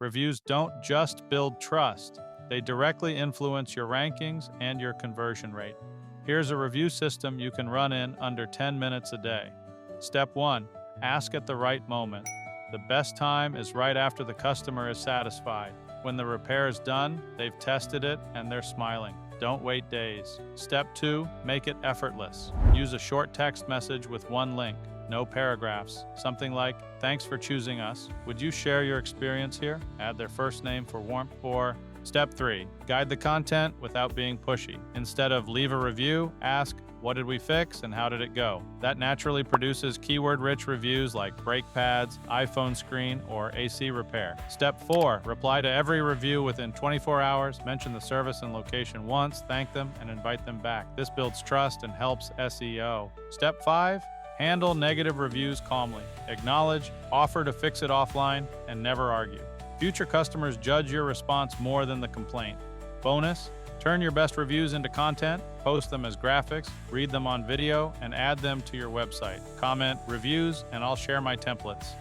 Reviews don't just build trust, they directly influence your rankings and your conversion rate. Here's a review system you can run in under 10 minutes a day. Step 1. Ask at the right moment. The best time is right after the customer is satisfied. When the repair is done, they've tested it, and they're smiling. Don't wait days. Step 2. Make it effortless. Use a short text message with one link. No paragraphs. Something like, "Thanks for choosing us. Would you share your experience here?" Add their first name for warmth. Or Step 3. Guide the content without being pushy. Instead of "leave a review," ask, "What did we fix and how did it go?" That naturally produces keyword-rich reviews like brake pads, iPhone screen, or AC repair. Step 4. Reply to every review within 24 hours. Mention the service and location once, thank them, and invite them back. This builds trust and helps SEO. Step 5. Handle negative reviews calmly. Acknowledge, offer to fix it offline, and never argue. Future customers judge your response more than the complaint. Bonus: turn your best reviews into content, post them as graphics, read them on video, and add them to your website. Comment reviews, and I'll share my templates.